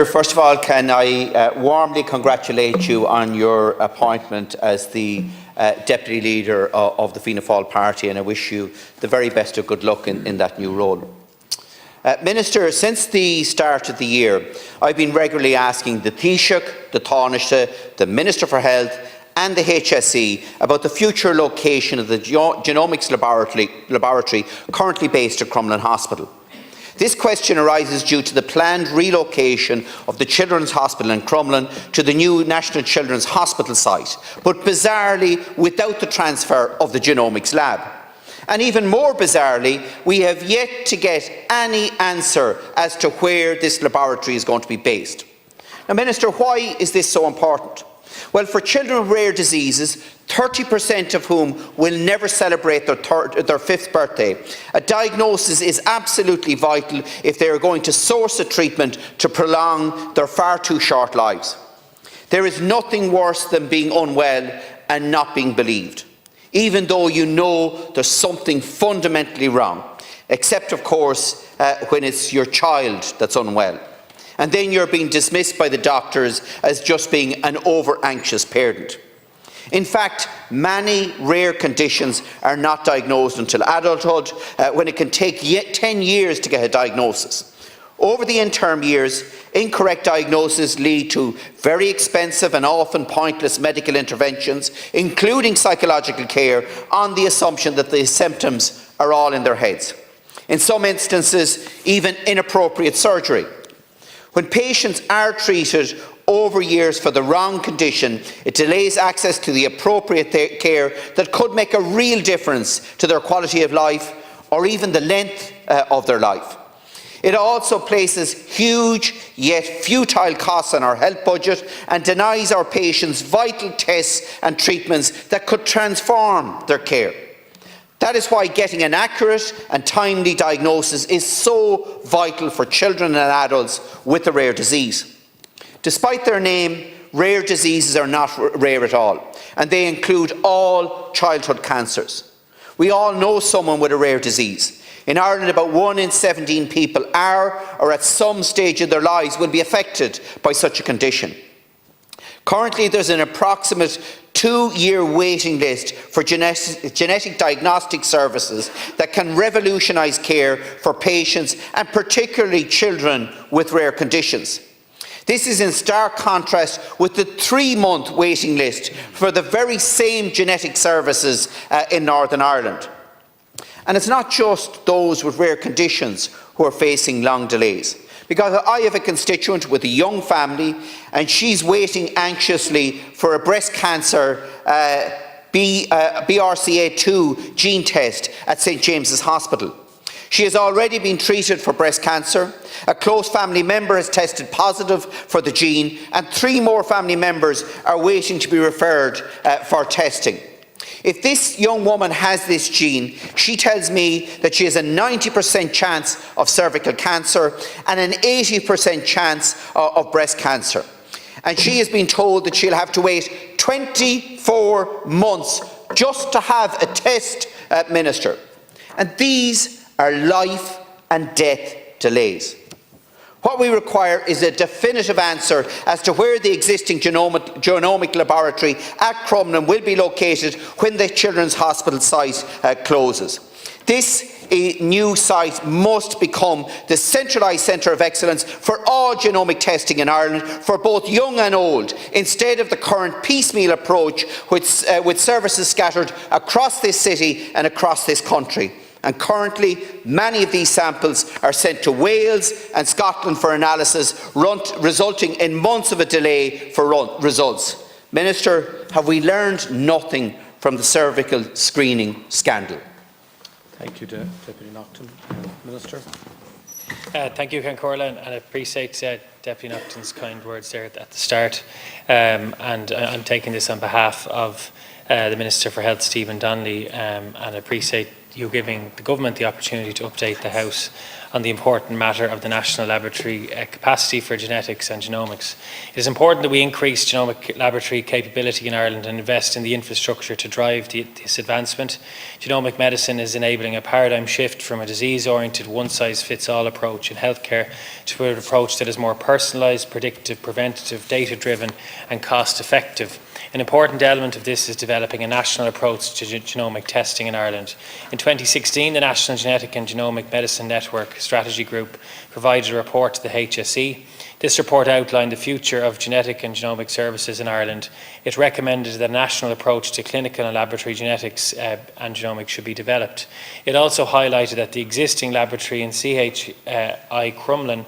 First of all, can I warmly congratulate you on your appointment as the Deputy Leader of the Fianna Fáil Party, and I wish you the very best of good luck in that new role. Minister, since the start of the year, I've been regularly asking the Taoiseach, the Taoiseach, the Minister for Health and the HSE about the future location of the Genomics laboratory currently based at Crumlin Hospital. This question arises due to the planned relocation of the Children's Hospital in Crumlin to the new National Children's Hospital site, but bizarrely without the transfer of the Genomics lab. And even more bizarrely, we have yet to get any answer as to where this laboratory is going to be based. Now, Minister, why is this so important? Well, for children with rare diseases, 30% of whom will never celebrate their fifth birthday, a diagnosis is absolutely vital if they are going to source a treatment to prolong their far too short lives. There is nothing worse than being unwell and not being believed, even though you know there's something fundamentally wrong, except, of course, when it's your child that's unwell. And then you're being dismissed by the doctors as just being an over-anxious parent. In fact, many rare conditions are not diagnosed until adulthood, when it can take 10 years to get a diagnosis. Over the interim years, incorrect diagnoses lead to very expensive and often pointless medical interventions, including psychological care, on the assumption that the symptoms are all in their heads. In some instances, even inappropriate surgery. When patients are treated over years for the wrong condition, it delays access to the appropriate care that could make a real difference to their quality of life or even the length of their life. It also places huge yet futile costs on our health budget and denies our patients vital tests and treatments that could transform their care. That is why getting an accurate and timely diagnosis is so vital for children and adults with a rare disease. Despite their name, rare diseases are not rare at all, and they include all childhood cancers. We all know someone with a rare disease. In Ireland, about 1 in 17 people are, or at some stage in their lives, will be affected by such a condition. Currently, there's an approximate 2-year waiting list for genetic diagnostic services that can revolutionise care for patients and particularly children with rare conditions. This is in stark contrast with the 3-month waiting list for the very same genetic services in Northern Ireland. And it's not just those with rare conditions who are facing long delays. Because I have a constituent with a young family and she's waiting anxiously for a breast cancer BRCA2 gene test at St James's Hospital. She has already been treated for breast cancer, a close family member has tested positive for the gene, and 3 more family members are waiting to be referred for testing. If this young woman has this gene, she tells me that she has a 90% chance of cervical cancer and an 80% chance of breast cancer. And she has been told that she'll have to wait 24 months just to have a test, Minister. And these are life and death delays. What we require is a definitive answer as to where the existing genomic laboratory at Crumlin will be located when the Children's Hospital site closes. This new site must become the centralised centre of excellence for all genomic testing in Ireland for both young and old, instead of the current piecemeal approach with services scattered across this city and across this country. And currently, many of these samples are sent to Wales and Scotland for analysis, resulting in months of a delay for results. Minister, have we learned nothing from the cervical screening scandal? Thank you, Deputy Naughten. Minister. Thank you, Corlin, and I appreciate Deputy Naughten's kind words there at the start. And I'm taking this on behalf of the Minister for Health, Stephen Donnelly, and I appreciate you giving the government the opportunity to update the House on the important matter of the national laboratory capacity for genetics and genomics. It is important that we increase genomic laboratory capability in Ireland and invest in the infrastructure to drive this advancement. Genomic medicine is enabling a paradigm shift from a disease-oriented one-size-fits-all approach in healthcare to an approach that is more personalised, predictive, preventative, data-driven and cost-effective. An important element of this is developing a national approach to genomic testing in Ireland. In 2016, the National Genetic and Genomic Medicine Network Strategy Group provided a report to the HSE. This report outlined the future of genetic and genomic services in Ireland. It recommended that a national approach to clinical and laboratory genetics and genomics should be developed. It also highlighted that the existing laboratory in CHI Crumlin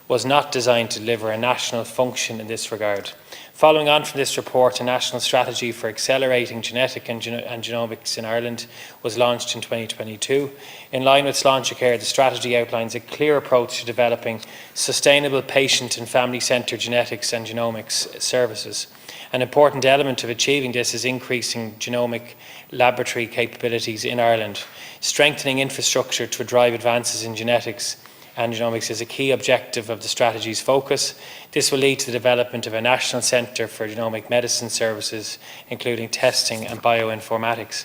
was not designed to deliver a national function in this regard. Following on from this report, a national strategy for accelerating genetic and genomics in Ireland was launched in 2022. In line with Sláinte Care, the strategy outlines a clear approach to developing sustainable patient and family-centred genetics and genomics services. An important element of achieving this is increasing genomic laboratory capabilities in Ireland. Strengthening infrastructure to drive advances in genetics and genomics is a key objective of the strategy's focus. This will lead to the development of a national centre for genomic medicine services, including testing and bioinformatics.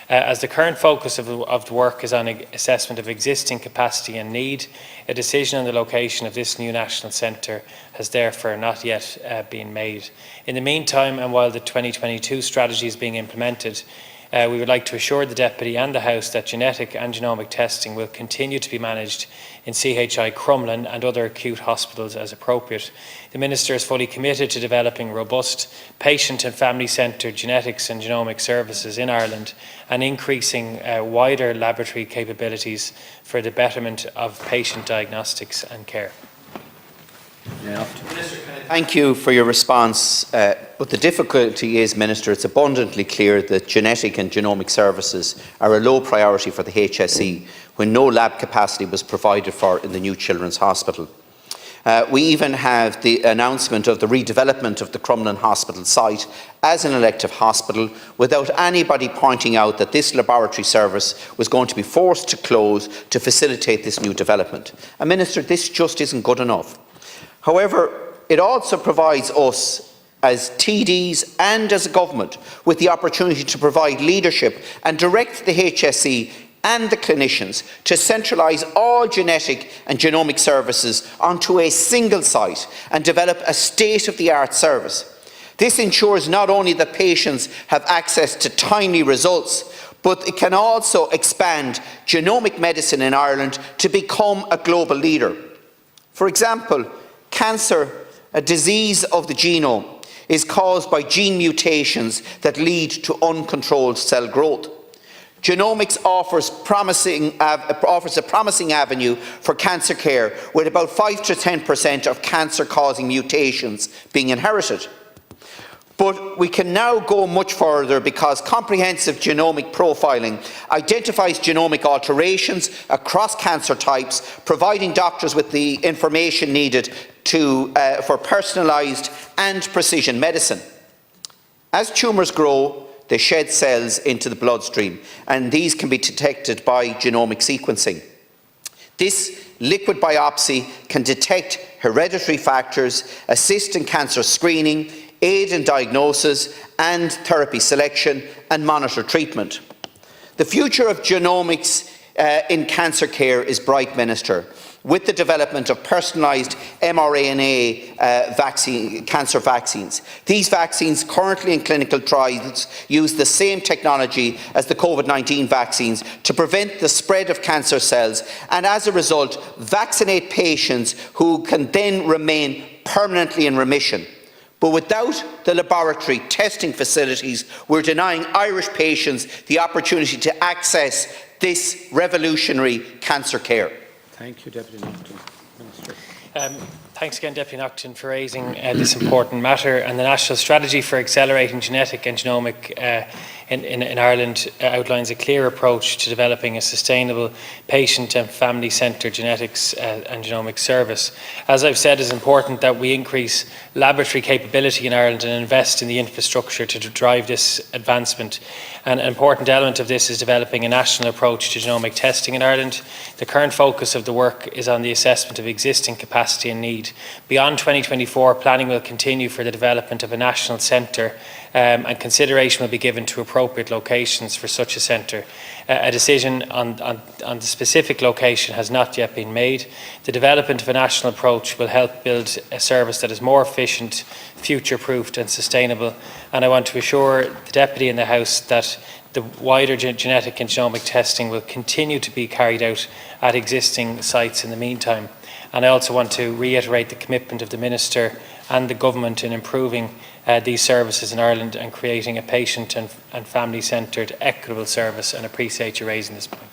As the current focus of the work is on assessment of existing capacity and need, a decision on the location of this new national centre has therefore not yet been made. In the meantime, and while the 2022 strategy is being implemented, we would like to assure the Deputy and the House that genetic and genomic testing will continue to be managed in CHI Crumlin and other acute hospitals as appropriate. The Minister is fully committed to developing robust patient and family-centred genetics and genomic services in Ireland and increasing wider laboratory capabilities for the betterment of patient diagnostics and care. Thank you for your response. But the difficulty is, Minister, it's abundantly clear that genetic and genomic services are a low priority for the HSE when no lab capacity was provided for in the new Children's Hospital. We even have the announcement of the redevelopment of the Crumlin Hospital site as an elective hospital without anybody pointing out that this laboratory service was going to be forced to close to facilitate this new development. And Minister, this just isn't good enough. However, it also provides us as TDs and as a government with the opportunity to provide leadership and direct the HSE and the clinicians to centralise all genetic and genomic services onto a single site and develop a state-of-the-art service. This ensures not only that patients have access to timely results, but it can also expand genomic medicine in Ireland to become a global leader. For example, cancer, a disease of the genome, is caused by gene mutations that lead to uncontrolled cell growth. Genomics offers a promising avenue for cancer care, with about 5 to 10% of cancer-causing mutations being inherited. But we can now go much further because comprehensive genomic profiling identifies genomic alterations across cancer types, providing doctors with the information needed for personalised and precision medicine. As tumours grow, they shed cells into the bloodstream, and these can be detected by genomic sequencing. This liquid biopsy can detect hereditary factors, assist in cancer screening, aid in diagnosis and therapy selection, and monitor treatment. The future of genomics in cancer care is bright, Minister, with the development of personalised mRNA cancer vaccines. These vaccines, currently in clinical trials, use the same technology as the COVID-19 vaccines to prevent the spread of cancer cells and, as a result, vaccinate patients who can then remain permanently in remission. But without the laboratory testing facilities, we're denying Irish patients the opportunity to access this revolutionary cancer care. Thank you, Deputy Naughten. Minister. Thanks again, Deputy Naughten, for raising this important matter. And the National Strategy for Accelerating Genetic and Genomic in Ireland outlines a clear approach to developing a sustainable patient and family-centred genetics and genomics service. As I've said, it's important that we increase laboratory capability in Ireland and invest in the infrastructure to drive this advancement. And an important element of this is developing a national approach to genomic testing in Ireland. The current focus of the work is on the assessment of existing capacity and need. Beyond 2024, planning will continue for the development of a national centre, and consideration will be given to appropriate locations for such a centre. A decision on the specific location has not yet been made. The development of a national approach will help build a service that is more efficient, future-proofed and sustainable. And I want to assure the Deputy in the House that the wider genetic and genomic testing will continue to be carried out at existing sites in the meantime. And I also want to reiterate the commitment of the Minister and the Government in improving these services in Ireland and creating a patient and family-centred, equitable service, and appreciate you raising this point.